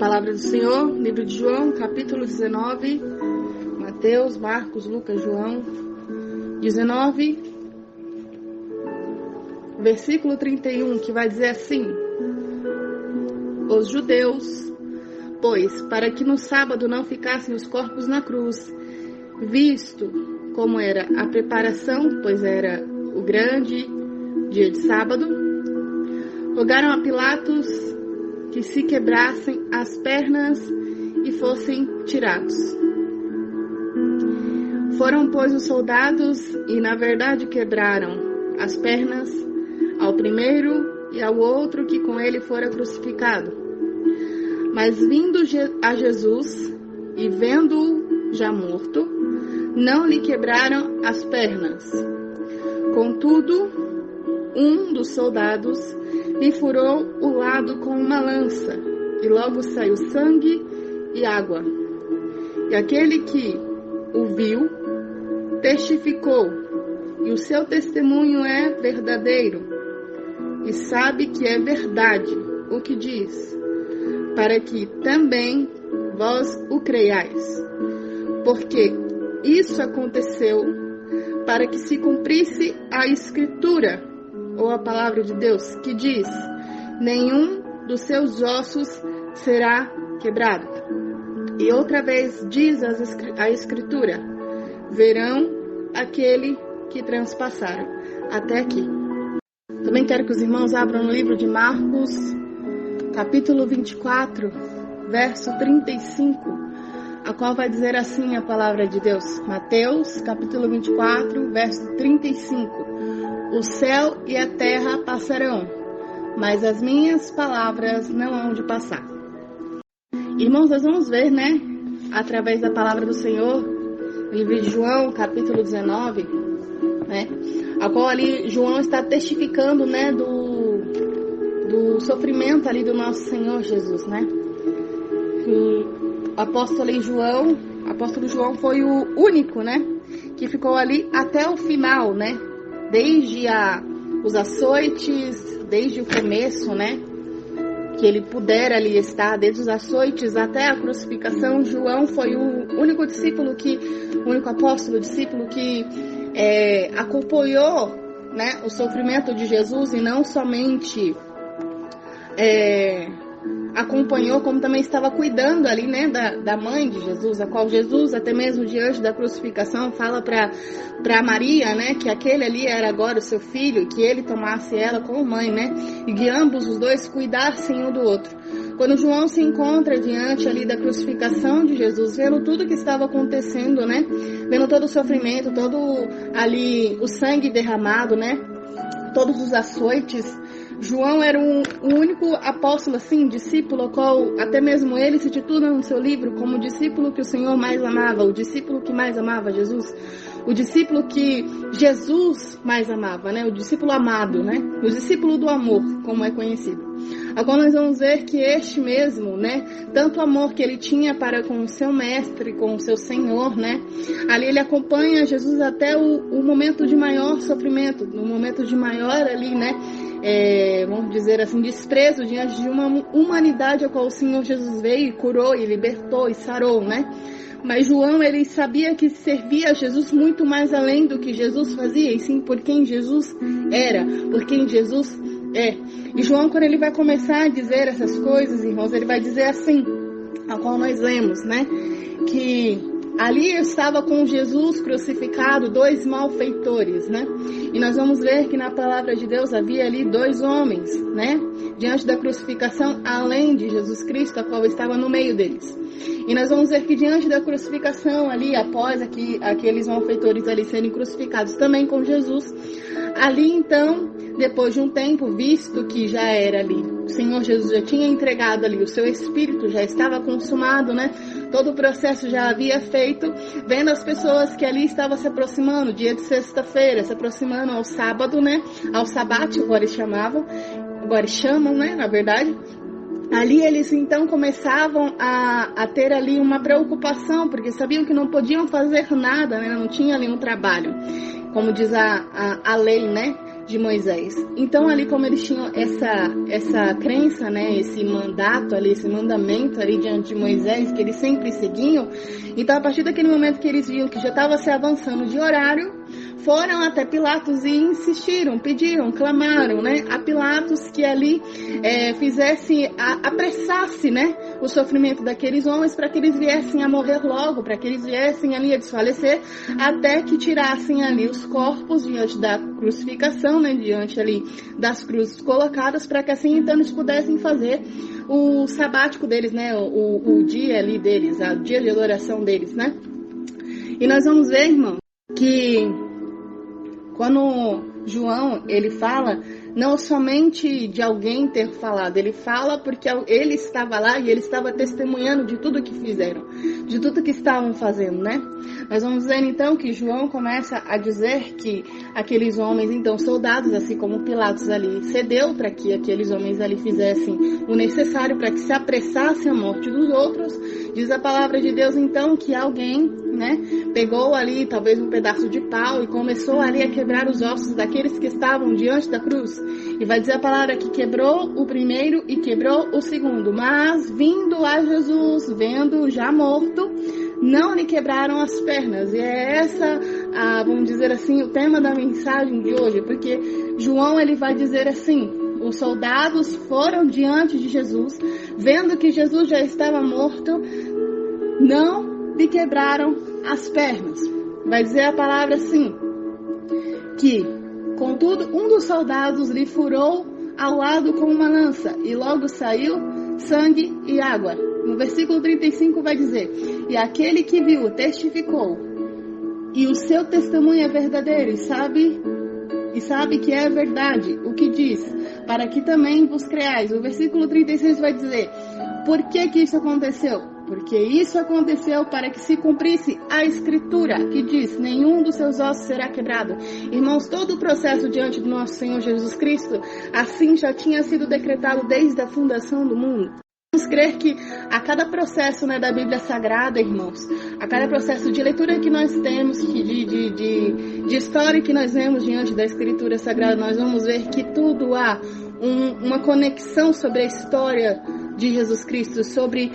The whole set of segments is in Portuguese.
Palavra do Senhor, livro de João, capítulo 19, Mateus, Marcos, Lucas, João, 19, versículo 31, que vai dizer assim: os judeus, pois, para que no sábado não ficassem os corpos na cruz, visto como era a preparação, pois era o grande dia de sábado, rogaram a Pilatos que se quebrassem as pernas e fossem tirados. Foram, pois, os soldados e, na verdade, quebraram as pernas ao primeiro e ao outro que com ele fora crucificado. Mas vindo a Jesus e vendo-o já morto, não lhe quebraram as pernas. Contudo, um dos soldados lhe furou o lado com uma lança, e logo saiu sangue e água. E aquele que o viu testificou, e o seu testemunho é verdadeiro, e sabe que é verdade o que diz, para que também vós o creiais. Porque isso aconteceu para que se cumprisse a Escritura, ou a palavra de Deus, que diz: nenhum dos seus ossos será quebrado. E outra vez diz a Escritura: verão aquele que transpassaram. Até aqui. Também quero que os irmãos abram no livro de Marcos, capítulo 24, verso 35, a qual vai dizer assim a palavra de Deus. Mateus, capítulo 24, verso 35. O céu e a terra passarão, mas as minhas palavras não hão de passar. Irmãos, nós vamos ver, através da palavra do Senhor, no livro de João, capítulo 19, a qual ali João está testificando, do sofrimento ali do nosso Senhor Jesus, Que o apóstolo João foi o único, que ficou ali até o final, desde os açoites, desde o começo, que ele pudera ali estar, desde os açoites até a crucificação. João foi o único apóstolo que acompanhou, o sofrimento de Jesus, e não somente acompanhou, como também estava cuidando ali, da mãe de Jesus, a qual Jesus, até mesmo diante da crucificação, fala para Maria, que aquele ali era agora o seu filho, que ele tomasse ela como mãe, e que ambos os dois cuidassem um do outro. Quando João se encontra diante ali da crucificação de Jesus, vendo tudo que estava acontecendo, vendo todo o sofrimento, todo ali o sangue derramado, todos os açoites, João era o único apóstolo, discípulo, ao qual até mesmo ele se titula no seu livro como o discípulo que o Senhor mais amava, o discípulo que mais amava Jesus, o discípulo que Jesus mais amava, o discípulo amado, o discípulo do amor, como é conhecido. Agora nós vamos ver que este mesmo, tanto amor que ele tinha para com o seu mestre, com o seu Senhor, ali ele acompanha Jesus até o momento de maior sofrimento, no momento de maior ali, vamos dizer assim, desprezo diante de uma humanidade a qual o Senhor Jesus veio e curou e libertou e sarou, Mas João, ele sabia que servia a Jesus muito mais além do que Jesus fazia, e sim por quem Jesus era, por quem Jesus é. E João, quando ele vai começar a dizer essas coisas, irmãos, ele vai dizer assim, a qual nós lemos, que ali estava com Jesus crucificado 2 malfeitores, E nós vamos ver que na palavra de Deus havia ali 2 homens, diante da crucificação, além de Jesus Cristo, a qual estava no meio deles. E nós vamos ver que diante da crucificação ali, após aqueles malfeitores ali serem crucificados também com Jesus, ali então, depois de um tempo, visto que já era ali, o Senhor Jesus já tinha entregado ali, o seu espírito já estava consumado, todo o processo já havia feito, vendo as pessoas que ali estavam se aproximando, dia de sexta-feira, se aproximando ao sábado, ao sabate, agora eles chamam, na verdade. Ali eles então começavam a ter ali uma preocupação, porque sabiam que não podiam fazer nada, não tinha ali um trabalho, como diz a lei, de Moisés. Então ali, como eles tinham essa crença, né, esse mandato ali, esse mandamento ali diante de Moisés, que eles sempre seguiam, então a partir daquele momento que eles viam que já estava se avançando de horário, foram até Pilatos e insistiram, pediram, clamaram, né, a Pilatos que ali apressasse, né, o sofrimento daqueles homens para que eles viessem a morrer logo, para que eles viessem ali a desfalecer, até que tirassem ali os corpos diante da crucificação, né, diante ali das cruzes colocadas, para que assim então eles pudessem fazer o sabático deles, né, o dia ali deles, o dia de adoração deles, né. E nós vamos ver, irmão, que quando João, ele fala não somente de alguém ter falado, ele fala porque ele estava lá e ele estava testemunhando de tudo que fizeram, de tudo que estavam fazendo, né? Nós vamos ver então que João começa a dizer que aqueles homens, então soldados, assim como Pilatos ali, cedeu para que aqueles homens ali fizessem o necessário para que se apressasse a morte dos outros. Diz a palavra de Deus então que alguém, né, pegou ali talvez um pedaço de pau e começou ali a quebrar os ossos daqueles que estavam diante da cruz. E vai dizer a palavra que quebrou o primeiro e quebrou o segundo. Mas vindo a Jesus, vendo já morto, não lhe quebraram as pernas. E é essa, vamos dizer assim, o tema da mensagem de hoje. Porque João, ele vai dizer assim: os soldados foram diante de Jesus, vendo que Jesus já estava morto, não lhe quebraram as pernas. Vai dizer a palavra assim, que, contudo, um dos soldados lhe furou ao lado com uma lança, e logo saiu sangue e água. No versículo 35 vai dizer: e aquele que viu testificou, e o seu testemunho é verdadeiro, e sabe que é verdade o que diz, para que também vos creais. O versículo 36 vai dizer: por que isso aconteceu? Porque isso aconteceu para que se cumprisse a Escritura, que diz: nenhum dos seus ossos será quebrado. Irmãos, todo o processo diante do nosso Senhor Jesus Cristo, assim já tinha sido decretado desde a fundação do mundo. Vamos crer que a cada processo, né, da Bíblia Sagrada, irmãos, a cada processo de leitura que nós temos, de história que nós vemos diante da Escritura Sagrada, nós vamos ver que tudo há uma conexão sobre a história de Jesus Cristo, sobre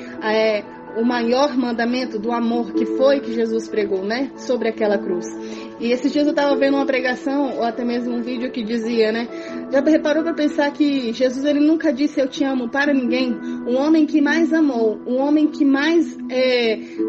o maior mandamento do amor que Jesus pregou, né, sobre aquela cruz. E esses dias eu estava vendo uma pregação, ou até mesmo um vídeo que dizia, né, já reparou para pensar que Jesus, ele nunca disse eu te amo para ninguém? Um homem que mais amou, um homem que mais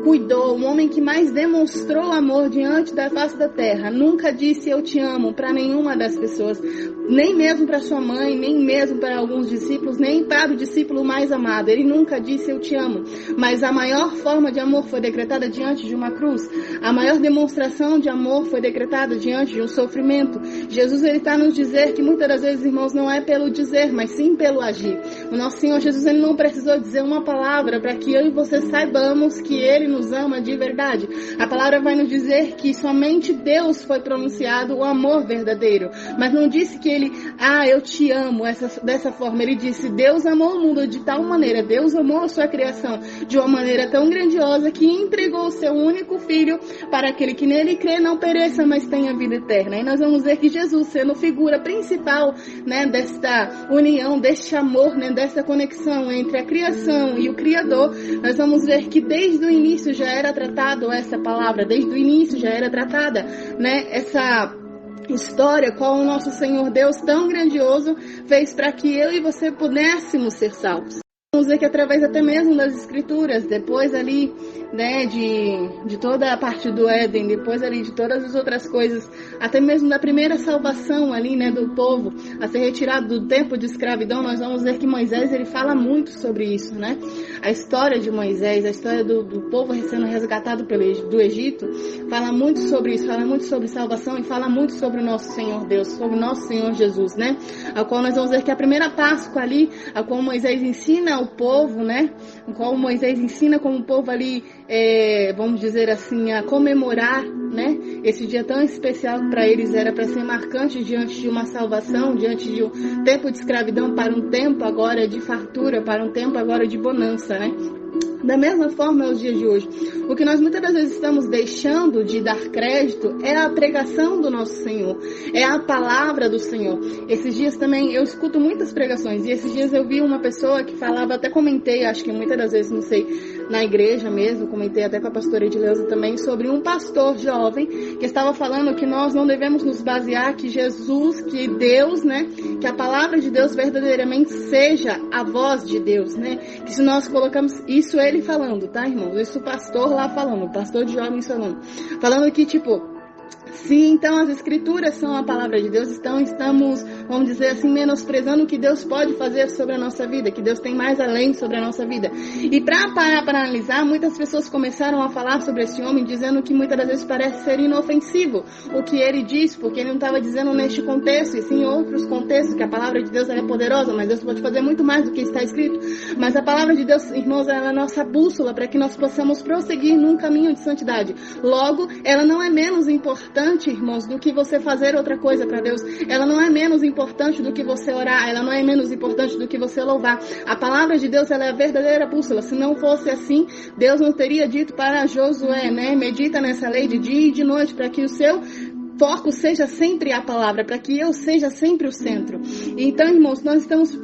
cuidou, um homem que mais demonstrou amor diante da face da terra, nunca disse eu te amo para nenhuma das pessoas, nem mesmo para sua mãe, nem mesmo para alguns discípulos, nem para o discípulo mais amado. Ele nunca disse eu te amo, mas a maior forma de amor foi decretada diante de uma cruz. A maior demonstração de amor foi decretada diante de um sofrimento. Jesus, ele está nos dizer que muitas das vezes, irmãos, não é pelo dizer, mas sim pelo agir. O nosso Senhor Jesus, ele não precisou dizer uma palavra para que eu e você saibamos que ele nos ama de verdade. A palavra vai nos dizer que somente Deus foi pronunciado o amor verdadeiro, mas não disse que ele, eu te amo dessa forma. Ele disse: Deus amou o mundo de tal maneira, Deus amou a sua criação de uma maneira tão grandiosa que entregou o seu único filho para aquele que nele crê não pereça, mas tenha vida eterna. E nós vamos ver que Jesus, sendo figura principal, né, desta união, deste amor, né, desta conexão entre a criação e o Criador, nós vamos ver que desde o início já era tratado essa palavra, desde o início já era tratada, né, essa história, qual o nosso Senhor Deus tão grandioso fez para que eu e você pudéssemos ser salvos. Vamos ver que através até mesmo das Escrituras, depois ali, né, de toda a parte do Éden, depois ali de todas as outras coisas, até mesmo da primeira salvação ali, né, do povo a ser retirado do tempo de escravidão, nós vamos ver que Moisés, ele fala muito sobre isso, né? A história de Moisés, a história do povo sendo resgatado do Egito, fala muito sobre isso, fala muito sobre salvação e fala muito sobre o nosso Senhor Deus, sobre o nosso Senhor Jesus, né? A qual nós vamos ver que a primeira Páscoa ali, a qual Moisés ensina ao povo, né? O qual Moisés ensina como o povo ali, vamos dizer assim, a comemorar né? Esse dia tão especial para eles era para ser marcante diante de uma salvação, diante de um tempo de escravidão para um tempo agora de fartura, para um tempo agora de bonança, né? Da mesma forma é os dias de hoje. O que nós muitas das vezes estamos deixando de dar crédito é a pregação do nosso Senhor, é a palavra do Senhor. Esses dias também eu escuto muitas pregações, e esses dias eu vi uma pessoa que falava, até comentei, acho que muitas das vezes, não sei, na igreja mesmo, comentei até com a pastora Edileuza também, sobre um pastor jovem que estava falando que nós não devemos nos basear que Jesus, que Deus, né, que a palavra de Deus verdadeiramente seja a voz de Deus, né, que se nós colocamos, isso ele falando, tá, irmãos, isso o pastor lá falando, o pastor de jovens falando que, tipo, se então as escrituras são a palavra de Deus, estamos, vamos dizer assim, menosprezando o que Deus pode fazer sobre a nossa vida, que Deus tem mais além sobre a nossa vida. E para parar para analisar, muitas pessoas começaram a falar sobre esse homem, dizendo que muitas das vezes parece ser inofensivo o que ele diz, porque ele não estava dizendo neste contexto, e sim em outros contextos, que a palavra de Deus ela é poderosa, mas Deus pode fazer muito mais do que está escrito. Mas a palavra de Deus, irmãos, ela é a nossa bússola para que nós possamos prosseguir num caminho de santidade. Logo, ela não é menos importante, irmãos, do que você fazer outra coisa para Deus. Ela não é menos importante do que você orar. Ela não é menos importante do que você louvar. A palavra de Deus, ela é a verdadeira bússola. Se não fosse assim, Deus não teria dito para Josué, né? Medita nessa lei de dia e de noite, para que o seu foco seja sempre a palavra, para que eu seja sempre o centro. Então, irmãos, nós temos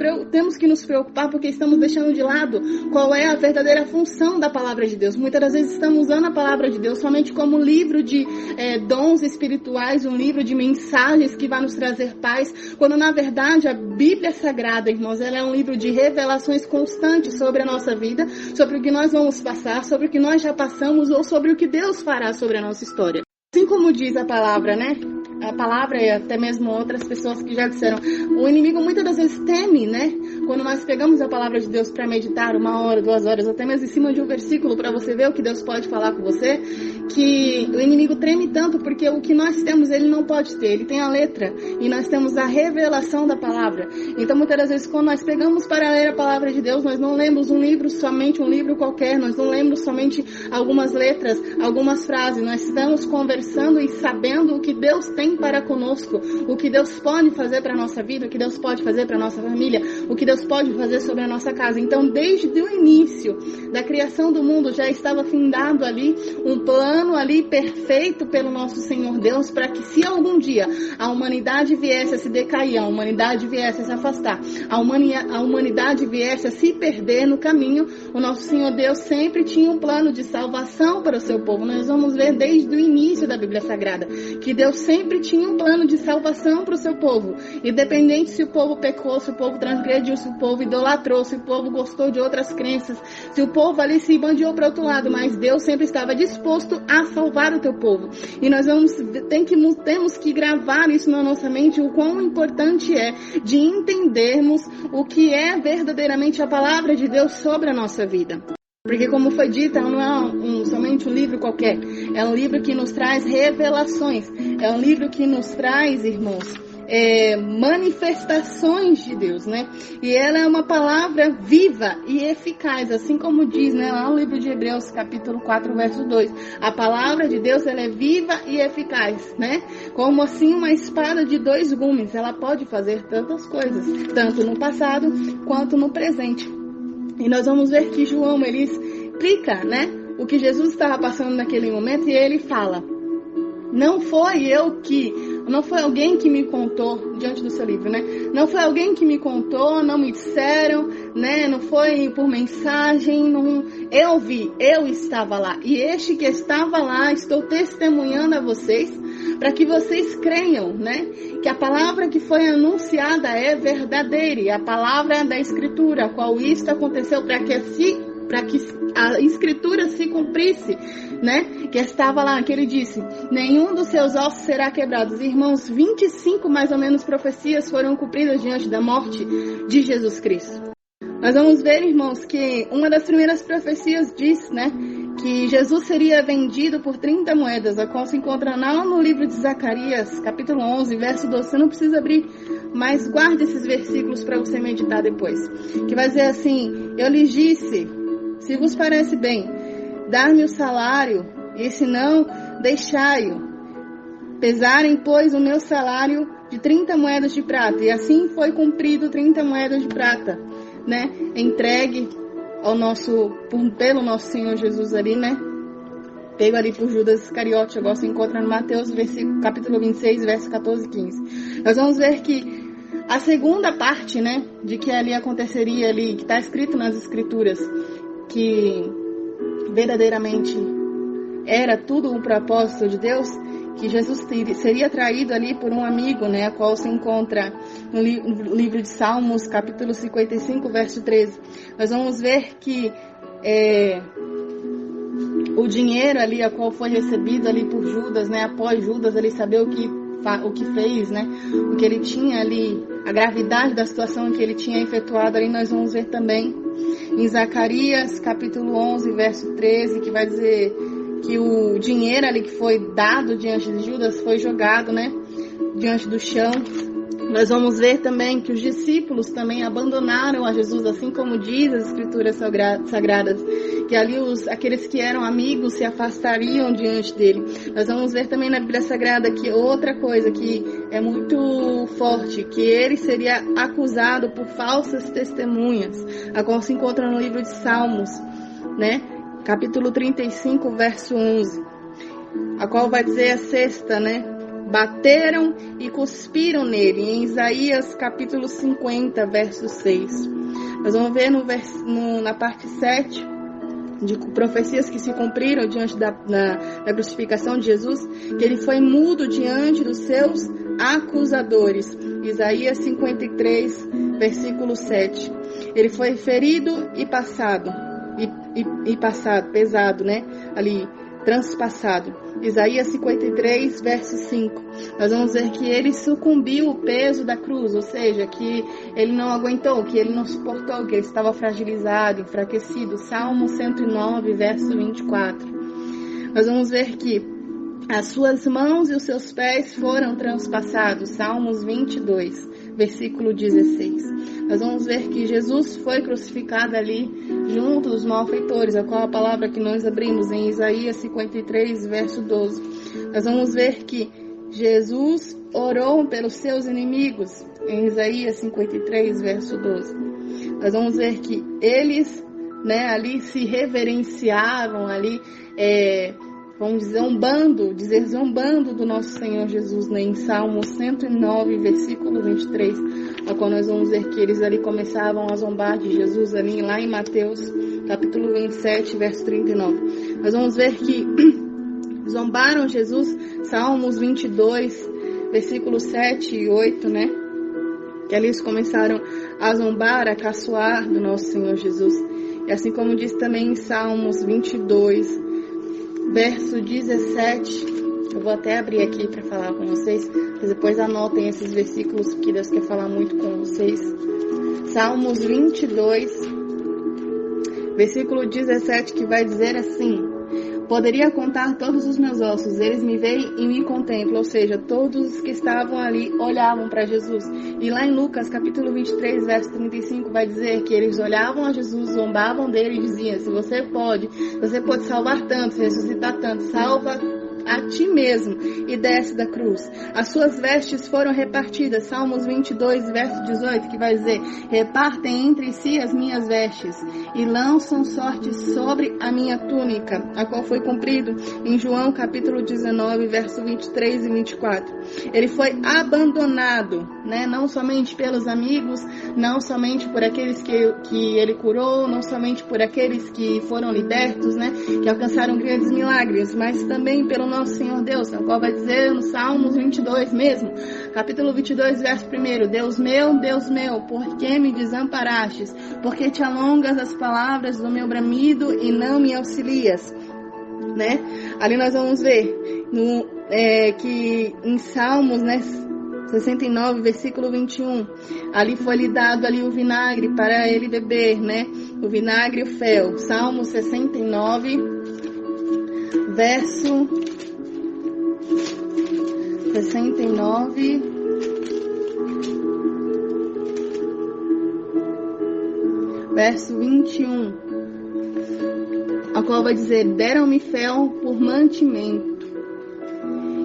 que nos preocupar porque estamos deixando de lado qual é a verdadeira função da palavra de Deus. Muitas das vezes estamos usando a palavra de Deus somente como livro de dons espirituais, um livro de mensagens que vai nos trazer paz, quando na verdade a Bíblia Sagrada, irmãos, ela é um livro de revelações constantes sobre a nossa vida, sobre o que nós vamos passar, sobre o que nós já passamos ou sobre o que Deus fará sobre a nossa história. Assim como diz a palavra, né? A palavra e até mesmo outras pessoas que já disseram, o inimigo muitas das vezes teme, né? Quando nós pegamos a palavra de Deus para meditar 1 hora, 2 horas, até mesmo em cima de um versículo para você ver o que Deus pode falar com você, que o inimigo treme tanto porque o que nós temos ele não pode ter, ele tem a letra e nós temos a revelação da palavra. Então muitas das vezes quando nós pegamos para ler a palavra de Deus, nós não lemos um livro, somente um livro qualquer, nós não lemos somente algumas letras, algumas frases, nós estamos conversando e sabendo o que Deus tem para conosco, o que Deus pode fazer para a nossa vida, o que Deus pode fazer para a nossa família, o que Deus pode fazer sobre a nossa casa. Então, desde o início da criação do mundo, já estava findado ali um plano ali perfeito pelo nosso Senhor Deus, para que se algum dia a humanidade viesse a se decair, a humanidade viesse a se afastar, a humanidade viesse a se perder no caminho, o nosso Senhor Deus sempre tinha um plano de salvação para o seu povo. Nós vamos ver desde o início da Bíblia Sagrada, que Deus sempre tinha um plano de salvação para o seu povo, independente se o povo pecou, se o povo transgrediu, se o povo idolatrou, se o povo gostou de outras crenças, se o povo ali se bandiou para outro lado, mas Deus sempre estava disposto a salvar o teu povo. E nós temos que gravar isso na nossa mente, o quão importante é de entendermos o que é verdadeiramente a palavra de Deus sobre a nossa vida. Porque como foi dito, não é somente um livro qualquer, é um livro que nos traz revelações, é um livro que nos traz, irmãos, manifestações de Deus, né? E ela é uma palavra viva e eficaz, assim como diz, né, lá no livro de Hebreus, capítulo 4, verso 2. A palavra de Deus, ela é viva e eficaz, né? Como assim uma espada de 2 gumes, ela pode fazer tantas coisas, tanto no passado quanto no presente. E nós vamos ver que João, ele explica, né, o que Jesus estava passando naquele momento, e ele fala, não foi alguém que me contou, diante do seu livro, né, não foi alguém que me contou, não me disseram, né, não foi por mensagem, eu vi, eu estava lá, e este que estava lá, estou testemunhando a vocês, para que vocês creiam, né, que a palavra que foi anunciada é verdadeira, e a palavra da Escritura, a qual isto aconteceu para que a Escritura se cumprisse, né, que estava lá, que ele disse, nenhum dos seus ossos será quebrado. Irmãos, 25 mais ou menos profecias foram cumpridas diante da morte de Jesus Cristo. Nós vamos ver, irmãos, que uma das primeiras profecias diz, né, que Jesus seria vendido por 30 moedas, a qual se encontra lá no livro de Zacarias, capítulo 11, verso 12. Você não precisa abrir, mas guarde esses versículos para você meditar depois. Que vai dizer assim, eu lhes disse, se vos parece bem, dar-me o salário, e se não, deixai-o. Pesarem, pois, o meu salário de 30 moedas de prata. E assim foi cumprido 30 moedas de prata, né? Entregue pelo nosso Senhor Jesus ali, né? Pego ali por Judas Iscariote, agora se encontra no Mateus, capítulo 26, verso 14 e 15. Nós vamos ver que a segunda parte, né, de que ali aconteceria ali, que está escrito nas Escrituras, que verdadeiramente era tudo um propósito de Deus, que Jesus seria traído ali por um amigo, né, a qual se encontra no livro de Salmos, capítulo 55, verso 13. Nós vamos ver que o dinheiro ali, a qual foi recebido ali por Judas, né, após Judas ali saber o que fez, né, o que ele tinha ali, a gravidade da situação que ele tinha efetuado ali, nós vamos ver também em Zacarias, capítulo 11, verso 13, que vai dizer que o dinheiro ali que foi dado diante de Judas foi jogado, né, diante do chão. Nós vamos ver também que os discípulos também abandonaram a Jesus, assim como diz as Escrituras Sagradas, que ali aqueles que eram amigos se afastariam diante dele. Nós vamos ver também na Bíblia Sagrada que outra coisa que é muito forte, que ele seria acusado por falsas testemunhas, a qual se encontra no livro de Salmos, né? Capítulo 35, verso 11, a qual vai dizer a sexta, né? Bateram e cuspiram nele, em Isaías capítulo 50, verso 6. Nós vamos ver na parte 7, de profecias que se cumpriram diante da crucificação de Jesus, que ele foi mudo diante dos seus acusadores. Isaías 53, versículo 7. Ele foi ferido e pesado, né? Ali, transpassado. Isaías 53, verso 5. Nós vamos ver que ele sucumbiu ao peso da cruz, ou seja, que ele não aguentou, que ele não suportou, que ele estava fragilizado, enfraquecido. Salmo 109, verso 24. Nós vamos ver que as suas mãos e os seus pés foram transpassados. Salmos 22, versículo 16. Nós vamos ver que Jesus foi crucificado ali junto dos malfeitores, a qual a palavra que nós abrimos em Isaías 53, verso 12. Nós vamos ver que Jesus orou pelos seus inimigos em Isaías 53, verso 12. Nós vamos ver que eles, né, ali se reverenciavam ali, vamos dizer, zombando do nosso Senhor Jesus, né? Em Salmo 109, versículo 23, a qual nós vamos ver que eles ali começavam a zombar de Jesus, ali lá em Mateus, capítulo 27, verso 39. Nós vamos ver que zombaram Jesus, Salmos 22, versículos 7 e 8, né? Que ali eles começaram a zombar, a caçoar do nosso Senhor Jesus. E assim como diz também em Salmos 22, verso 17, eu vou até abrir aqui para falar com vocês, mas depois anotem esses versículos, que Deus quer falar muito com vocês. Salmos 22, versículo 17, que vai dizer assim: poderia contar todos os meus ossos, eles me veem e me contemplam, ou seja, todos os que estavam ali olhavam para Jesus. E lá em Lucas, capítulo 23, verso 35, vai dizer que eles olhavam a Jesus, zombavam dele e diziam: se você pode salvar tantos, ressuscitar tantos, salva a ti mesmo e desce da cruz. As suas vestes foram repartidas, Salmos 22, verso 18, que vai dizer: repartem entre si as minhas vestes e lançam sorte sobre a minha túnica, a qual foi cumprido em João capítulo 19, verso 23 e 24. Ele foi abandonado, né? Não somente pelos amigos, não somente por aqueles que ele curou, não somente por aqueles que foram libertos, né? Que alcançaram grandes milagres, mas também pelo nosso Senhor Deus, a qual vai dizer no Salmos 22 mesmo, capítulo 22, verso 1: Deus meu, por que me desamparastes? Porque te alongas as palavras do meu bramido e não me auxilias, né? Ali nós vamos ver que em Salmos, né, 69, versículo 21, ali foi lhe dado ali o vinagre para ele beber, né? O vinagre e o fel. Salmo 69, verso 69, verso 21, a qual vai dizer: deram-me fel por mantimento,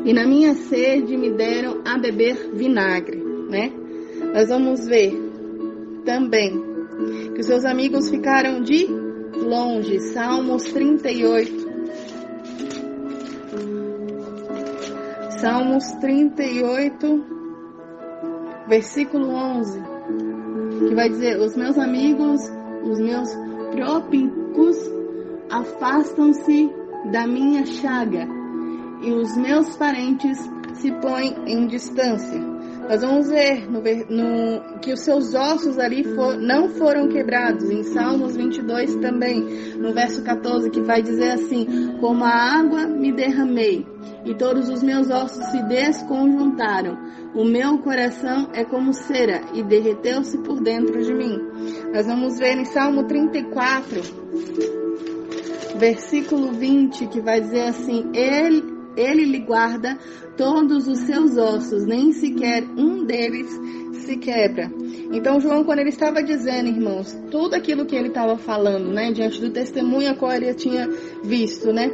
e na minha sede me deram a beber vinagre, né? Nós vamos ver também que os seus amigos ficaram de longe. Salmos 38. Salmos 38, versículo 11, que vai dizer: os meus amigos, os meus própicos, afastam-se da minha chaga, e os meus parentes se põem em distância. Nós vamos ver que os seus ossos ali não foram quebrados. Em Salmos 22 também, no verso 14, que vai dizer assim: como a água me derramei, e todos os meus ossos se desconjuntaram. O meu coração é como cera, e derreteu-se por dentro de mim. Nós vamos ver em Salmo 34, versículo 20, que vai dizer assim: Ele lhe guarda todos os seus ossos, nem sequer um deles se quebra. Então João, quando ele estava dizendo, irmãos, tudo aquilo que ele estava falando, né, diante do testemunho a qual ele tinha visto, né,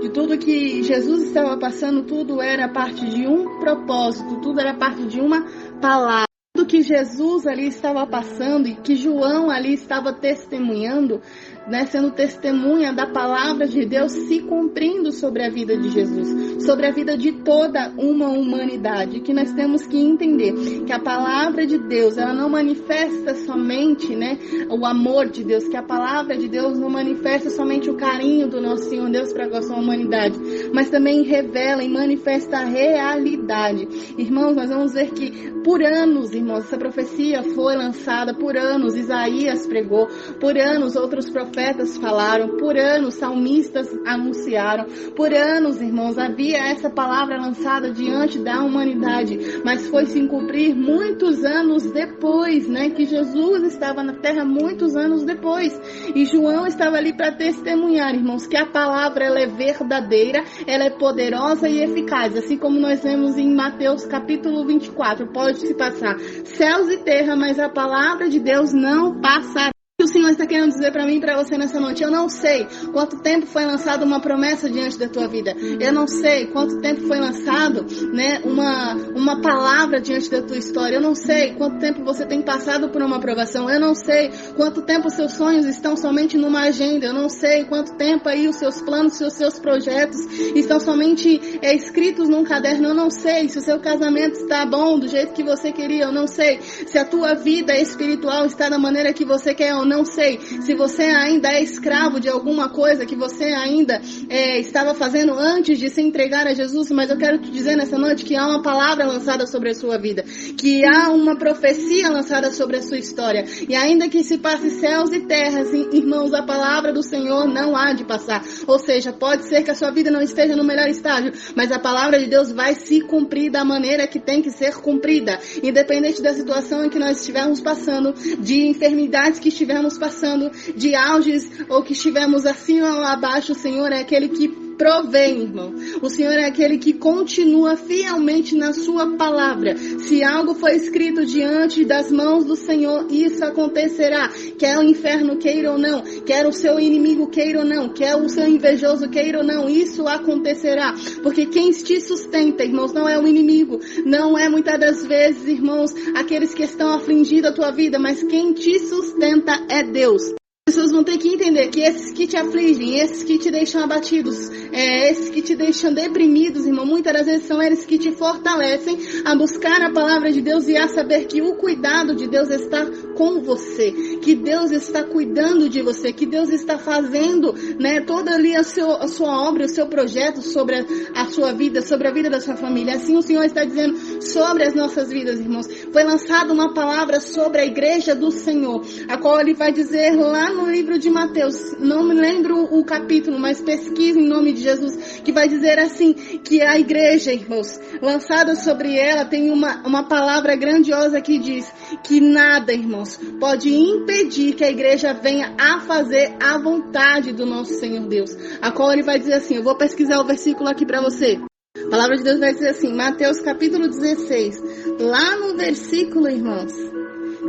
de tudo que Jesus estava passando, tudo era parte de um propósito, tudo era parte de uma palavra. Tudo que Jesus ali estava passando e que João ali estava testemunhando, né, sendo testemunha da palavra de Deus se cumprindo sobre a vida de Jesus, sobre a vida de toda uma humanidade. Que nós temos que entender que a palavra de Deus, ela não manifesta somente, né, o amor de Deus, que a palavra de Deus não manifesta somente o carinho do nosso Senhor Deus para com a sua humanidade, mas também revela e manifesta a realidade. Irmãos, nós vamos ver que por anos, irmãos, essa profecia foi lançada, por anos Isaías pregou, por anos outros profetas falaram, por anos salmistas anunciaram, por anos, irmãos, havia essa palavra lançada diante da humanidade, mas foi se cumprir muitos anos depois, né, que Jesus estava na terra muitos anos depois, e João estava ali para testemunhar, irmãos, que a palavra ela é verdadeira, ela é poderosa e eficaz, assim como nós vemos em Mateus capítulo 24, pode se passar céus e terra, mas a palavra de Deus não passará. O Senhor está querendo dizer para mim e para você nessa noite: eu não sei quanto tempo foi lançada uma promessa diante da tua vida, eu não sei quanto tempo foi lançado, né, uma palavra diante da tua história, eu não sei quanto tempo você tem passado por uma aprovação, eu não sei quanto tempo os seus sonhos estão somente numa agenda, eu não sei quanto tempo aí os seus planos, os seus projetos estão somente escritos num caderno, eu não sei se o seu casamento está bom do jeito que você queria, eu não sei se a tua vida espiritual está da maneira que você quer, eu não sei se você ainda é escravo de alguma coisa que você ainda estava fazendo antes de se entregar a Jesus, mas eu quero te dizer nessa noite que há uma palavra lançada sobre a sua vida, que há uma profecia lançada sobre a sua história, e ainda que se passe céus e terras, irmãos, a palavra do Senhor não há de passar, ou seja, pode ser que a sua vida não esteja no melhor estágio, mas a palavra de Deus vai se cumprir da maneira que tem que ser cumprida, independente da situação em que nós estivermos passando, de enfermidades que estivermos passando, de auges ou que estivemos acima ou abaixo, o Senhor é aquele que provém, irmão. O Senhor é aquele que continua fielmente na sua palavra. Se algo foi escrito diante das mãos do Senhor, isso acontecerá. Quer o inferno queira ou não, quer o seu inimigo queira ou não, quer o seu invejoso queira ou não, isso acontecerá. Porque quem te sustenta, irmãos, não é o inimigo, não é muitas das vezes, irmãos, aqueles que estão afligindo a tua vida, mas quem te sustenta é Deus. As pessoas vão ter que entender que esses que te afligem, esses que te deixam abatidos, esses que te deixam deprimidos, irmão, muitas das vezes são eles que te fortalecem a buscar a palavra de Deus e a saber que o cuidado de Deus está com você, que Deus está cuidando de você, que Deus está fazendo, né, toda ali a sua obra, o seu projeto sobre a sua vida, sobre a vida da sua família. Assim o Senhor está dizendo sobre as nossas vidas, irmãos. Foi lançada uma palavra sobre a igreja do Senhor, a qual Ele vai dizer lá no livro de Mateus, não me lembro o capítulo, mas pesquise em nome de Jesus, que vai dizer assim, que a igreja, irmãos, lançada sobre ela, tem uma palavra grandiosa que diz que nada, irmãos, pode impedir que a igreja venha a fazer a vontade do nosso Senhor Deus, a qual Ele vai dizer assim, eu vou pesquisar o versículo aqui para você. A palavra de Deus vai dizer assim, Mateus capítulo 16, lá no versículo, irmãos,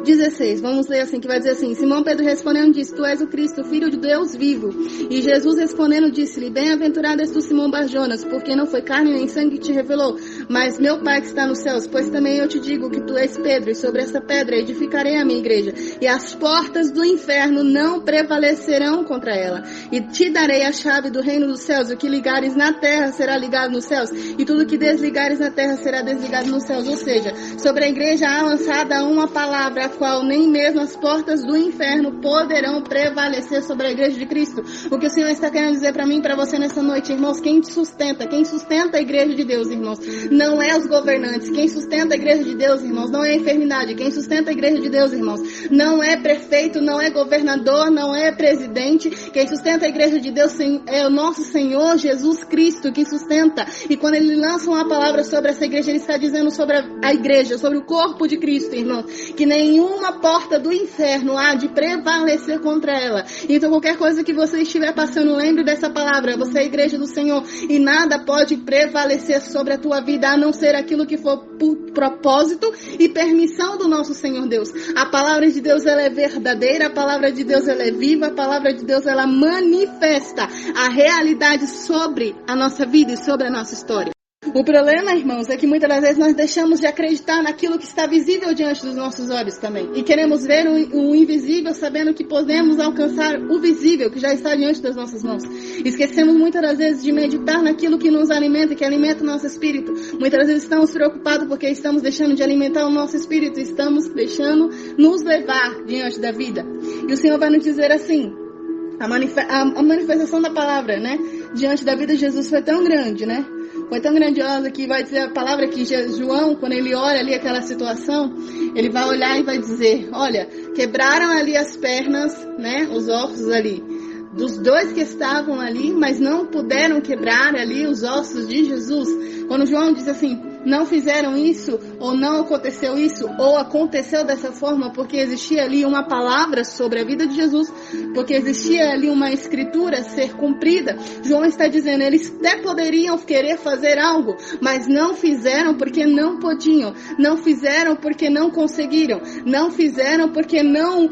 16, vamos ler assim, que vai dizer assim: Simão Pedro respondendo disse: Tu és o Cristo, filho de Deus vivo. E Jesus respondendo disse-lhe: Bem-aventurado és tu, Simão Bar-Jonas, porque não foi carne nem sangue que te revelou, mas meu Pai que está nos céus. Pois também eu te digo que tu és Pedro, e sobre essa pedra edificarei a minha igreja, e as portas do inferno não prevalecerão contra ela. E te darei a chave do reino dos céus. O que ligares na terra será ligado nos céus, e tudo que desligares na terra será desligado nos céus. Ou seja, sobre a igreja há lançada uma palavra, a qual nem mesmo as portas do inferno poderão prevalecer sobre a igreja de Cristo. O que o Senhor está querendo dizer para mim e para você nessa noite, irmãos, quem sustenta a igreja de Deus, irmãos, não é os governantes. Quem sustenta a igreja de Deus, irmãos, não é a enfermidade. Quem sustenta a igreja de Deus, irmãos, não é prefeito, não é governador, não é presidente. Quem sustenta a igreja de Deus é o nosso Senhor Jesus Cristo que sustenta. E quando ele lança uma palavra sobre essa igreja, ele está dizendo sobre a igreja, sobre o corpo de Cristo, irmãos, que nenhuma porta do inferno há de prevalecer contra ela. Então qualquer coisa que você estiver passando, lembre dessa palavra: você é a igreja do Senhor, e nada pode prevalecer sobre a tua vida, a não ser aquilo que for por propósito e permissão do nosso Senhor Deus. A palavra de Deus, ela é verdadeira, a palavra de Deus, ela é viva, a palavra de Deus, ela manifesta a realidade sobre a nossa vida e sobre a nossa história. O problema, irmãos, é que muitas das vezes nós deixamos de acreditar naquilo que está visível diante dos nossos olhos também. E queremos ver o invisível, sabendo que podemos alcançar o visível que já está diante das nossas mãos. Esquecemos muitas das vezes de meditar naquilo que nos alimenta, que alimenta o nosso espírito. Muitas das vezes estamos preocupados porque estamos deixando de alimentar o nosso espírito, estamos deixando nos levar diante da vida. E o Senhor vai nos dizer assim: a manifestação da palavra, né, diante da vida de Jesus foi tão grande, né? Foi tão grandiosa que vai dizer a palavra que João, quando ele olha ali aquela situação, ele vai olhar e vai dizer: olha, quebraram ali as pernas, né, os ossos ali dos dois que estavam ali, mas não puderam quebrar ali os ossos de Jesus. Quando João diz assim: não fizeram isso, ou não aconteceu isso, ou aconteceu dessa forma, porque existia ali uma palavra sobre a vida de Jesus, porque existia ali uma escritura a ser cumprida. João está dizendo: eles até poderiam querer fazer algo, mas não fizeram porque não podiam, não fizeram porque não conseguiram, não fizeram porque não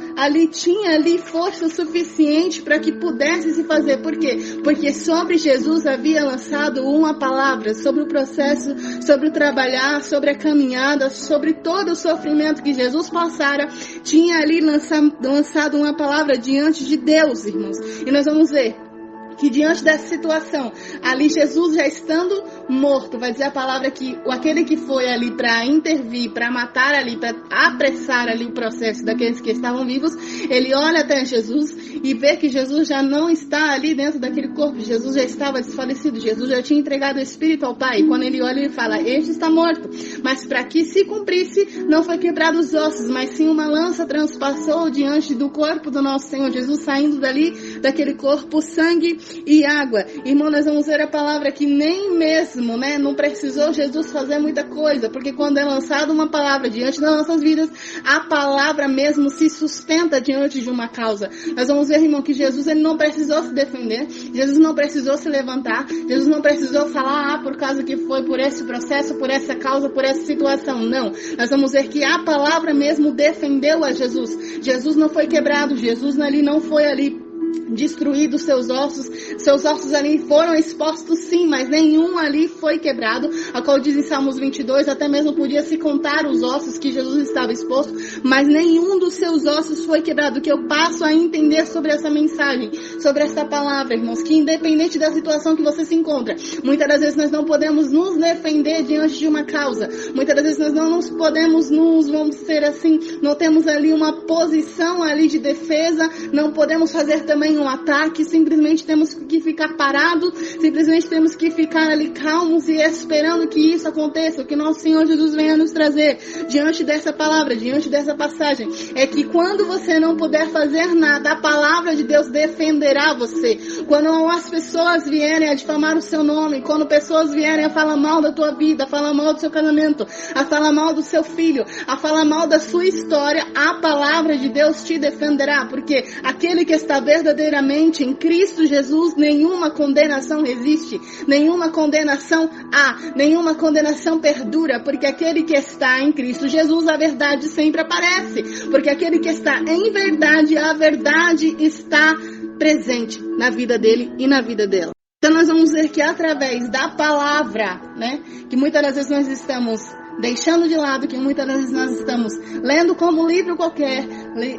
tinha ali força suficiente para que pudesse se fazer. Por quê? Porque sobre Jesus havia lançado uma palavra, sobre o processo, sobre o trabalhar, sobre a caminhada, sobre todo o sofrimento que Jesus passara. Tinha ali lançado uma palavra diante de Deus, irmãos. E nós vamos ver que diante dessa situação, ali Jesus já estando morto, vai dizer a palavra que aquele que foi ali para intervir, para matar ali, para apressar ali o processo daqueles que estavam vivos, ele olha até Jesus e vê que Jesus já não está ali dentro daquele corpo. Jesus já estava desfalecido, Jesus já tinha entregado o Espírito ao Pai. E quando ele olha, ele fala: este está morto. Mas para que se cumprisse, não foi quebrado os ossos, mas sim uma lança transpassou diante do corpo do nosso Senhor Jesus, saindo dali, daquele corpo, sangue e água. Irmão, nós vamos ver a palavra que nem mesmo, né, não precisou Jesus fazer muita coisa, porque quando é lançada uma palavra diante das nossas vidas, a palavra mesmo se sustenta diante de uma causa. Nós vamos ver, irmão, que Jesus, ele não precisou se defender, Jesus não precisou se levantar, Jesus não precisou falar: por causa que foi por esse processo, por essa causa, por essa situação. Não, nós vamos ver que a palavra mesmo defendeu a Jesus. Jesus não foi quebrado, Jesus ali não foi ali destruído seus ossos ali foram expostos sim, mas nenhum ali foi quebrado, a qual diz em Salmos 22, até mesmo podia se contar os ossos que Jesus estava exposto, mas nenhum dos seus ossos foi quebrado. O que eu passo a entender sobre essa mensagem, sobre essa palavra, irmãos, que independente da situação que você se encontra, muitas das vezes nós não podemos nos defender diante de uma causa, muitas das vezes nós não podemos vamos ser assim, não temos ali uma posição ali de defesa, não podemos fazer também um ataque, simplesmente temos que ficar parados, simplesmente temos que ficar ali calmos e esperando que isso aconteça. O que nosso Senhor Jesus venha nos trazer diante dessa palavra, diante dessa passagem, é que quando você não puder fazer nada, a palavra de Deus defenderá você. Quando as pessoas vierem a difamar o seu nome, quando pessoas vierem a falar mal da tua vida, a falar mal do seu casamento, a falar mal do seu filho, a falar mal da sua história, a palavra de Deus te defenderá, porque aquele que está verdadeiramente verdadeiramente em Cristo Jesus, nenhuma condenação existe, nenhuma condenação há, nenhuma condenação perdura, porque aquele que está em Cristo Jesus, a verdade sempre aparece, porque aquele que está em verdade, a verdade está presente na vida dele e na vida dela. Então nós vamos ver que através da palavra, né, que muitas das vezes nós estamos deixando de lado, que muitas vezes nós estamos lendo como livro qualquer,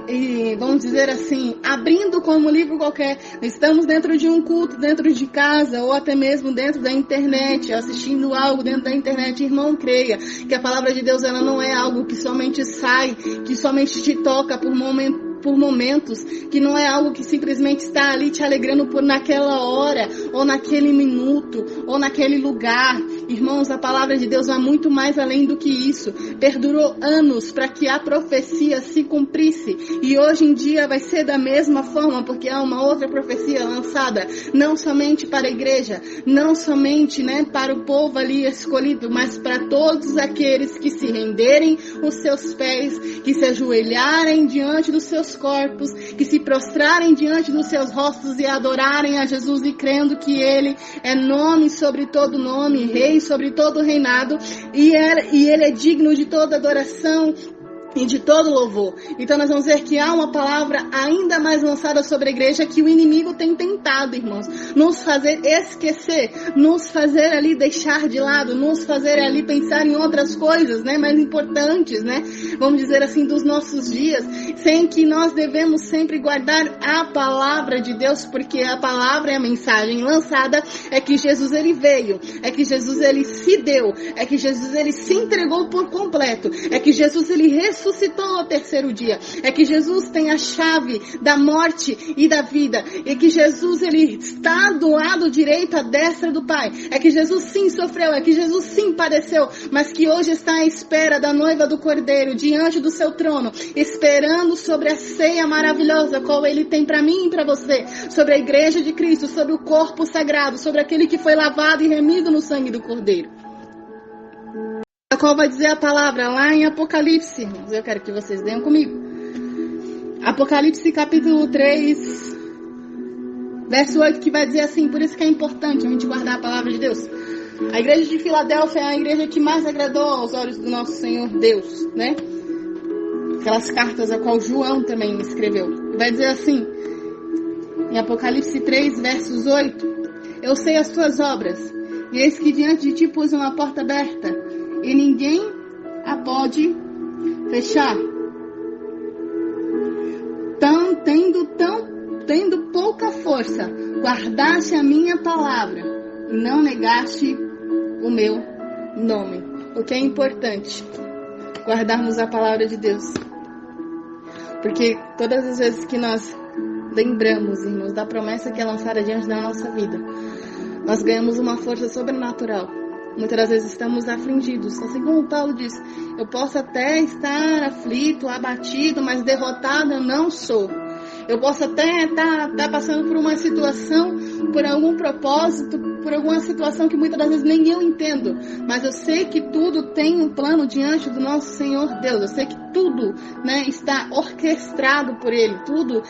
e vamos dizer assim, abrindo como livro qualquer, estamos dentro de um culto, dentro de casa, ou até mesmo dentro da internet, assistindo algo dentro da internet. Irmão, creia que a palavra de Deus, ela não é algo que somente sai, que somente te toca por momentos, que não é algo que simplesmente está ali te alegrando por naquela hora, ou naquele minuto, ou naquele lugar. Irmãos, a palavra de Deus vai muito mais além do que isso. Perdurou anos para que a profecia se cumprisse, e hoje em dia vai ser da mesma forma, porque há uma outra profecia lançada, não somente para a igreja, não somente, né, para o povo ali escolhido, mas para todos aqueles que se renderem os seus pés, que se ajoelharem diante dos seus corpos, que se prostrarem diante dos seus rostos e adorarem a Jesus, e crendo que Ele é nome sobre todo nome, rei sobre todo reinado, e Ele é digno de toda adoração e de todo louvor. Então nós vamos ver que há uma palavra ainda mais lançada sobre a igreja, que o inimigo tem tentado, irmãos, nos fazer esquecer, nos fazer ali deixar de lado, nos fazer ali pensar em outras coisas, né, mais importantes, né, vamos dizer assim, dos nossos dias, sem que nós devemos sempre guardar a palavra de Deus, porque a palavra e a mensagem lançada é que Jesus, ele veio, é que Jesus, ele se deu, é que Jesus, ele se entregou por completo, é que Jesus, ele ressuscitou ao terceiro dia, é que Jesus tem a chave da morte e da vida, e que Jesus, ele está do lado direito à destra do Pai, é que Jesus sim sofreu, é que Jesus sim padeceu, mas que hoje está à espera da noiva do Cordeiro, diante do seu trono, esperando sobre a ceia maravilhosa, qual ele tem para mim e para você, sobre a igreja de Cristo, sobre o corpo sagrado, sobre aquele que foi lavado e remido no sangue do Cordeiro. A qual vai dizer a palavra lá em Apocalipse, irmãos, eu quero que vocês leiam comigo. Apocalipse capítulo 3, verso 8, que vai dizer assim: por isso que é importante a gente guardar a palavra de Deus. A igreja de Filadélfia é a igreja que mais agradou aos olhos do nosso Senhor Deus, né? Aquelas cartas a qual João também escreveu. Vai dizer assim, em Apocalipse 3, versos 8: eu sei as tuas obras, e eis que diante de ti pus uma porta aberta, e ninguém a pode fechar. Tendo pouca força, guardaste a minha palavra e não negaste o meu nome. O que é importante? Guardarmos a palavra de Deus. Porque todas as vezes que nós lembramos, irmãos, da promessa que é lançada diante da nossa vida, nós ganhamos uma força sobrenatural. Muitas das vezes estamos afligidos, assim como Paulo diz: eu posso até estar aflito, abatido, mas derrotado eu não sou. Eu posso até estar passando por uma situação, por algum propósito, por alguma situação que muitas das vezes nem eu entendo, mas eu sei que tudo tem um plano diante do nosso Senhor Deus. Eu sei que tudo, né, está orquestrado por Ele, tudo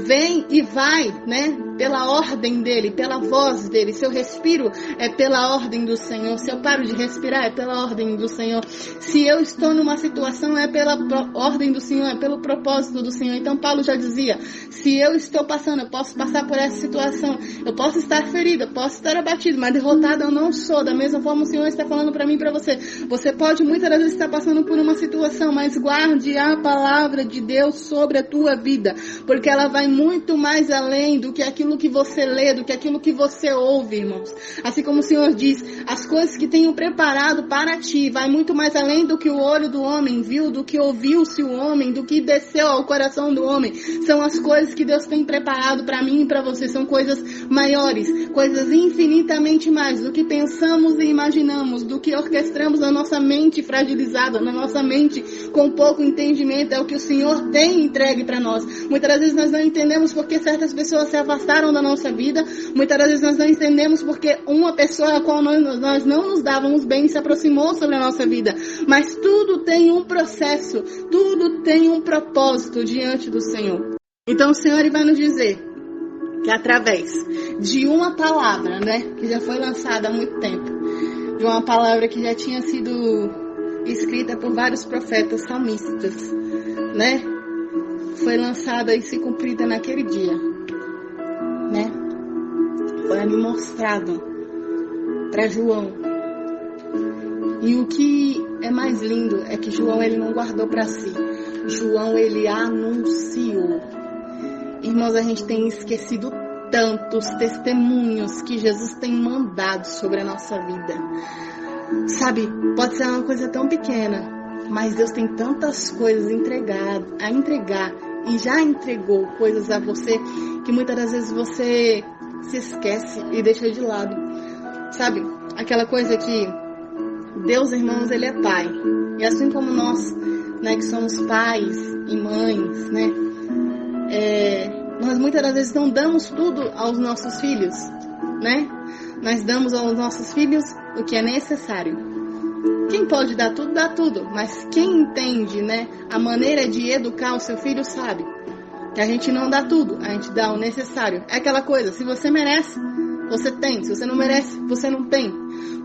vem e vai, né, pela ordem dEle, pela voz dEle. Se eu respiro, é pela ordem do Senhor. Se eu paro de respirar, é pela ordem do Senhor. Se eu estou numa situação, é pela ordem do Senhor, é pelo propósito do Senhor. Então Paulo já dizia: se eu estou passando, eu posso passar por essa situação, eu posso estar ferido, eu posso estar abatido, mas derrotado eu não sou. Da mesma forma o Senhor está falando para mim e para você. Você pode muitas vezes estar passando por uma situação, mas guarde a palavra de Deus sobre a tua vida, porque ela vai muito mais além do que aquilo que você lê, do que aquilo que você ouve, irmãos. Assim como o Senhor diz, as coisas que tenho preparado para ti vai muito mais além do que o olho do homem viu, do que ouviu-se o homem, do que desceu ao coração do homem. São as coisas que Deus tem preparado para mim e para você. São coisas maiores, coisas infinitamente mais do que pensamos e imaginamos, do que orquestramos na nossa mente fragilizada, na nossa mente com pouco entendimento. É o que o Senhor tem entregue para nós. Muitas vezes nós não entendemos porque certas pessoas se afastaram da nossa vida. Muitas vezes nós não entendemos porque uma pessoa a qual nós não nos dávamos bem se aproximou sobre a nossa vida. Mas tudo tem um processo, tudo tem um propósito diante do Senhor. Então o Senhor ele vai nos dizer que através de uma palavra, né, que já foi lançada há muito tempo, de uma palavra que já tinha sido escrita por vários profetas salmistas, né, foi lançada e se cumprida naquele dia, né, foi ali mostrado para João. E o que é mais lindo é que João ele não guardou para si, João ele anunciou. Irmãos, a gente tem esquecido tantos testemunhos que Jesus tem mandado sobre a nossa vida. Sabe, pode ser uma coisa tão pequena, mas Deus tem tantas coisas a entregar e já entregou coisas a você que muitas das vezes você se esquece e deixa de lado. Sabe, aquela coisa que Deus, irmãos, ele é Pai. E assim como nós, né, que somos pais e mães, né, nós muitas das vezes não damos tudo aos nossos filhos, né? Nós damos aos nossos filhos o que é necessário. Quem pode dar tudo, dá tudo. Mas quem entende, né, a maneira de educar o seu filho sabe que a gente não dá tudo, a gente dá o necessário. É aquela coisa, se você merece, você tem. Se você não merece, você não tem.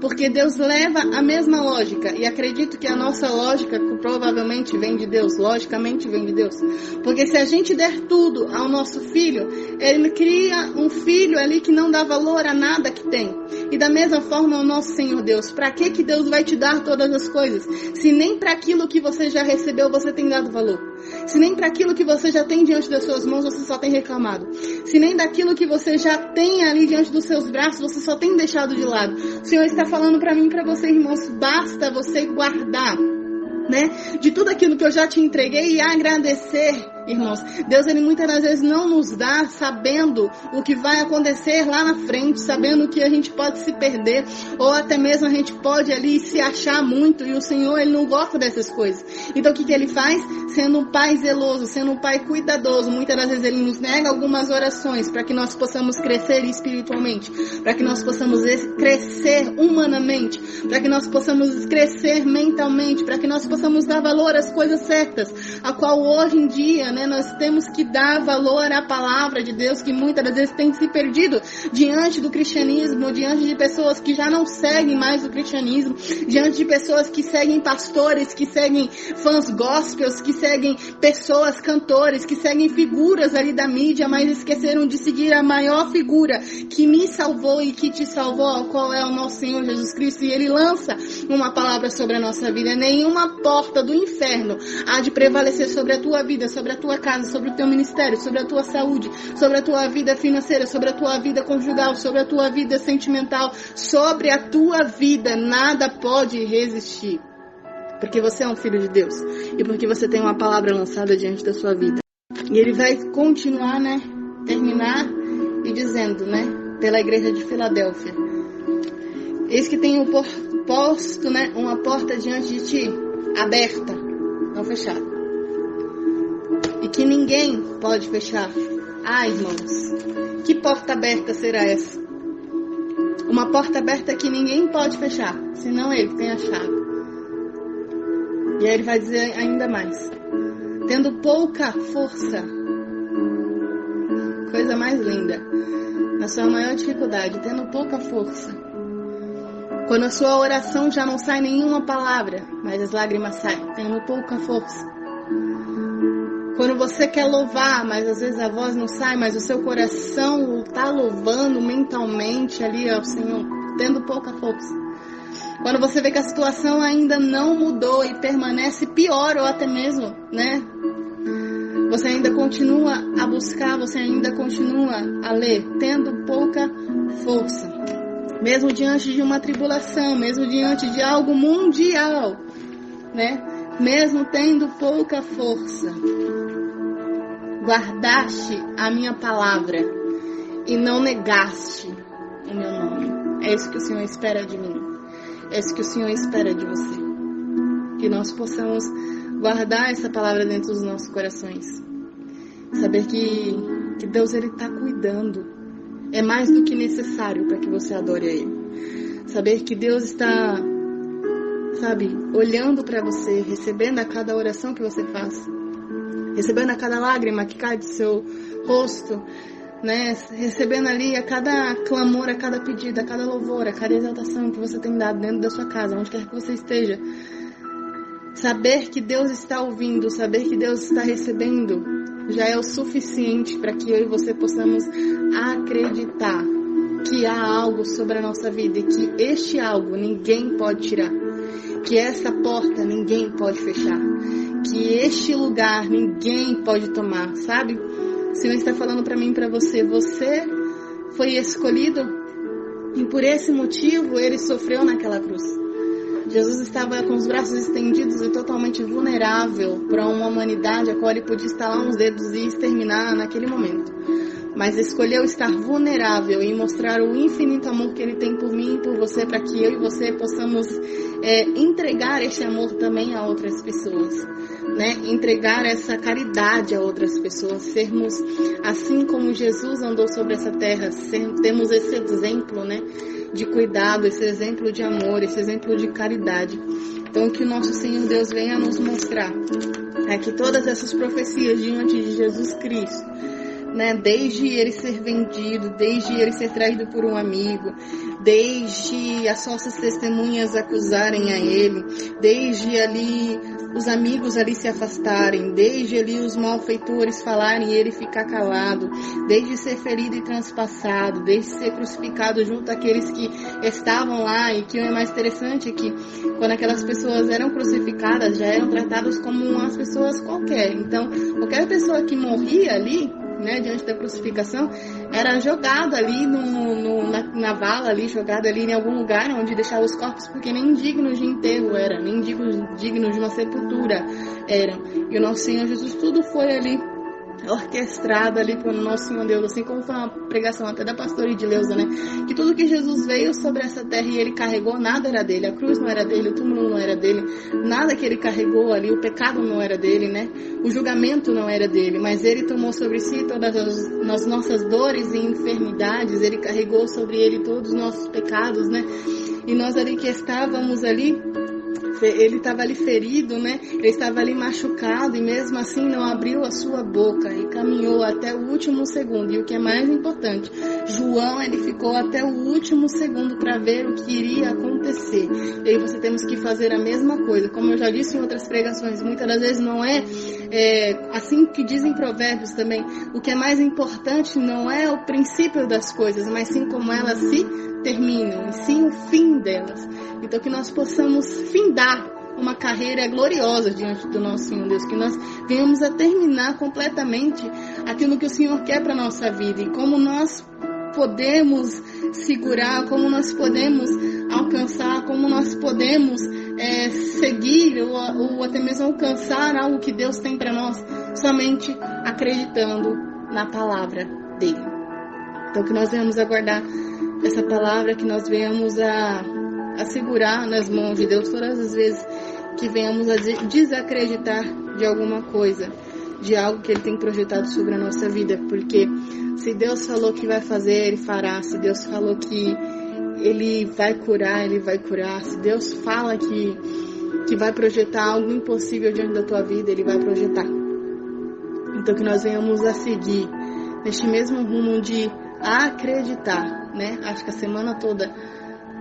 Porque Deus leva a mesma lógica. E acredito que a nossa lógica provavelmente vem de Deus. Logicamente vem de Deus. Porque se a gente der tudo ao nosso filho, ele cria um filho ali que não dá valor a nada que tem. E da mesma forma o nosso Senhor Deus. Para que Deus vai te dar todas as coisas? Se nem para aquilo que você já recebeu você tem dado valor. Se nem para aquilo que você já tem diante das suas mãos você só tem reclamado. Se nem daquilo que você já tem ali diante dos seus braços você só tem deixado de lado. O Senhor está falando para mim e para você, irmãos, basta você guardar, né, de tudo aquilo que eu já te entreguei e agradecer. Irmãos, Deus ele muitas das vezes não nos dá sabendo o que vai acontecer lá na frente, sabendo que a gente pode se perder, ou até mesmo a gente pode ali se achar muito, e o Senhor ele não gosta dessas coisas. Então o que ele faz? Sendo um pai zeloso, sendo um pai cuidadoso, muitas das vezes ele nos nega algumas orações para que nós possamos crescer espiritualmente, para que nós possamos crescer humanamente, para que nós possamos crescer mentalmente, para que nós possamos dar valor às coisas certas, a qual hoje em dia, né, nós temos que dar valor à palavra de Deus, que muitas das vezes tem se perdido diante do cristianismo, diante de pessoas que já não seguem mais o cristianismo, diante de pessoas que seguem pastores, que seguem fãs gospels, que seguem pessoas, cantores, que seguem figuras ali da mídia, mas esqueceram de seguir a maior figura que me salvou e que te salvou, qual é o nosso Senhor Jesus Cristo. E ele lança uma palavra sobre a nossa vida. Nenhuma porta do inferno há de prevalecer sobre a tua vida, sobre a tua casa, sobre o teu ministério, sobre a tua saúde, sobre a tua vida financeira, sobre a tua vida conjugal, sobre a tua vida sentimental, sobre a tua vida. Nada pode resistir. Porque você é um filho de Deus. E porque você tem uma palavra lançada diante da sua vida. E ele vai continuar, né? Terminar e dizendo, né? Pela igreja de Filadélfia. Eis que tenho posto, né? Uma porta diante de ti, aberta, não fechada. E que ninguém pode fechar. Ah, irmãos, que porta aberta será essa? Uma porta aberta que ninguém pode fechar, senão ele que tem a chave. E aí ele vai dizer ainda mais. Tendo pouca força. Coisa mais linda. Na sua maior dificuldade, tendo pouca força. Quando a sua oração já não sai nenhuma palavra, mas as lágrimas saem, tendo pouca força. Quando você quer louvar, mas às vezes a voz não sai, mas o seu coração está louvando mentalmente ali ao Senhor, tendo pouca força. Quando você vê que a situação ainda não mudou e permanece pior ou até mesmo, né? Você ainda continua a buscar, você ainda continua a ler, tendo pouca força. Mesmo diante de uma tribulação, mesmo diante de algo mundial, né? Mesmo tendo pouca força. Guardaste a minha palavra e não negaste o meu nome. É isso que o Senhor espera de mim. É isso que o Senhor espera de você. Que nós possamos guardar essa palavra dentro dos nossos corações. Saber que Deus ele está cuidando. É mais do que necessário para que você adore a Ele. Saber que Deus está, sabe, olhando para você, recebendo a cada oração que você faz. recebendo a cada lágrima que cai do seu rosto, né? Recebendo ali a cada clamor, a cada pedido, a cada louvor, a cada exaltação que você tem dado dentro da sua casa, onde quer que você esteja. Saber que Deus está ouvindo, saber que Deus está recebendo, já é o suficiente para que eu e você possamos acreditar que há algo sobre a nossa vida e que este algo ninguém pode tirar, que essa porta ninguém pode fechar, que este lugar ninguém pode tomar, sabe? O Senhor está falando para mim e para você, você foi escolhido e por esse motivo Ele sofreu naquela cruz. Jesus estava com os braços estendidos e totalmente vulnerável para uma humanidade a qual Ele podia estalar uns dedos e exterminar naquele momento. Mas escolheu estar vulnerável e mostrar o infinito amor que Ele tem por mim e por você, para que eu e você possamos entregar esse amor também a outras pessoas, né? Entregar essa caridade a outras pessoas, sermos assim como Jesus andou sobre essa terra, temos esse exemplo, né, de cuidado, esse exemplo de amor, esse exemplo de caridade. Então que o nosso Senhor Deus venha nos mostrar que todas essas profecias diante de Jesus Cristo, né, desde Ele ser vendido, desde Ele ser traído por um amigo, desde as falsas testemunhas acusarem a Ele, desde ali os amigos ali se afastarem, desde ali os malfeitores falarem e Ele ficar calado, desde ser ferido e transpassado, desde ser crucificado junto àqueles que estavam lá. E que o mais interessante é que quando aquelas pessoas eram crucificadas, já eram tratadas como umas pessoas qualquer. Então, qualquer pessoa que morria ali, né, diante da crucificação, era jogado ali na vala, ali, jogado ali em algum lugar onde deixava os corpos, porque nem dignos de enterro eram, nem dignos de uma sepultura eram. E o nosso Senhor Jesus, tudo foi ali orquestrado ali pelo nosso Senhor Deus, assim como foi uma pregação até da pastora Edileuza, né, que tudo que Jesus veio sobre essa terra e Ele carregou, nada era dele, a cruz não era dele, o túmulo não era dele, nada que Ele carregou ali, o pecado não era dele, né, o julgamento não era dele, mas Ele tomou sobre si todas as nossas dores e enfermidades, Ele carregou sobre Ele todos os nossos pecados, né, e nós ali que estávamos ali, Ele estava ali ferido, né? Ele estava ali machucado e mesmo assim não abriu a sua boca e caminhou até o último segundo. E o que é mais importante, João, ele ficou até o último segundo para ver o que iria acontecer. E aí você temos que fazer a mesma coisa. Como eu já disse em outras pregações, muitas das vezes não é assim que dizem Provérbios também. O que é mais importante não é o princípio das coisas, mas sim como elas se terminam, e sim o fim delas. Então que nós possamos findar uma carreira gloriosa diante do nosso Senhor Deus, que nós venhamos a terminar completamente aquilo que o Senhor quer para a nossa vida, e como nós podemos segurar, como nós podemos alcançar, como nós podemos seguir ou até mesmo alcançar algo que Deus tem para nós, somente acreditando na palavra dele. Então que nós venhamos aguardar essa palavra, que nós venhamos a segurar nas mãos de Deus todas as vezes que venhamos a desacreditar de alguma coisa, de algo que Ele tem projetado sobre a nossa vida, porque se Deus falou que vai fazer, Ele fará. Se Deus falou que Ele vai curar, Ele vai curar. Se Deus fala que vai projetar algo impossível diante da tua vida, Ele vai projetar. Então que nós venhamos a seguir neste mesmo rumo de acreditar, né? Acho que a semana toda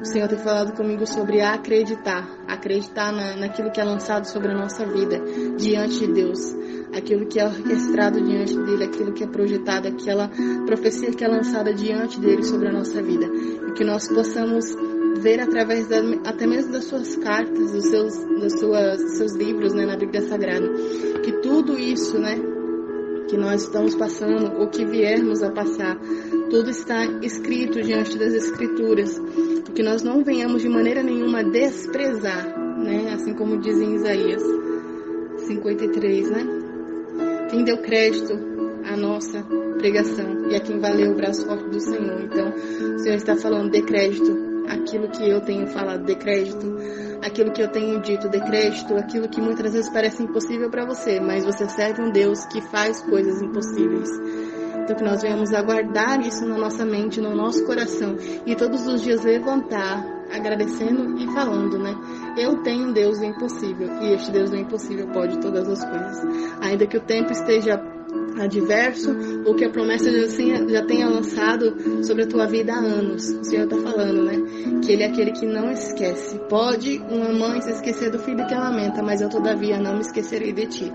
o Senhor tem falado comigo sobre acreditar naquilo que é lançado sobre a nossa vida, diante de Deus, aquilo que é orquestrado diante dele, aquilo que é projetado, aquela profecia que é lançada diante dele sobre a nossa vida, e que nós possamos ver através até mesmo das suas cartas, dos seus livros, né, na Bíblia Sagrada, que tudo isso, né, que nós estamos passando, ou que viermos a passar, tudo está escrito diante das Escrituras, que nós não venhamos de maneira nenhuma desprezar, né? Assim como diz em Isaías 53, né? Quem deu crédito à nossa pregação e a quem valeu o braço forte do Senhor. Então, o Senhor está falando, dê crédito aquilo que eu tenho falado, dê crédito aquilo que eu tenho dito, dê crédito aquilo que muitas vezes parece impossível para você, mas você serve um Deus que faz coisas impossíveis. Então que nós venhamos a guardar isso na nossa mente, no nosso coração, e todos os dias levantar agradecendo e falando, né? Eu tenho um Deus do impossível, e este Deus do impossível pode todas as coisas. Ainda que o tempo esteja adverso, ou que a promessa já tenha lançado sobre a tua vida há anos. O Senhor está falando, né? Que Ele é aquele que não esquece. Pode uma mãe se esquecer do filho que lamenta, mas eu todavia não me esquecerei de ti.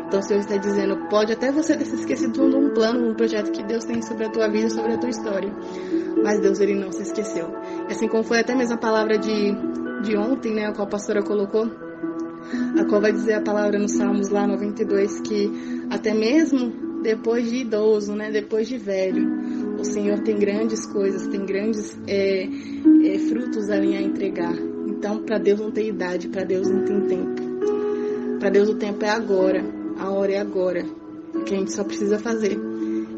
Então o Senhor está dizendo, pode até você ter se esquecido de um plano, um projeto que Deus tem sobre a tua vida, sobre a tua história. Mas Deus, Ele não se esqueceu. Assim como foi até mesmo a palavra de ontem, né? A qual a pastora colocou, a qual vai dizer a palavra no Salmos lá 92, que até mesmo depois de idoso, né, depois de velho, o Senhor tem grandes coisas, tem grandes frutos ali a entregar. Então, para Deus não tem idade, para Deus não tem tempo. Para Deus o tempo é agora, a hora é agora. O que a gente só precisa fazer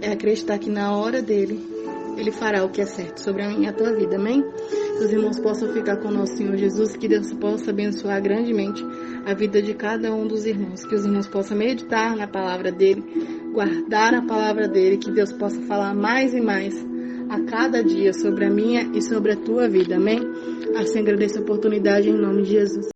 é acreditar que na hora dele, Ele fará o que é certo sobre a minha e a tua vida, amém? Que os irmãos possam ficar com o nosso Senhor Jesus, que Deus possa abençoar grandemente a vida de cada um dos irmãos, que os irmãos possam meditar na palavra dele, guardar a palavra dele, que Deus possa falar mais e mais a cada dia sobre a minha e sobre a tua vida, amém? Assim agradeço a oportunidade em nome de Jesus.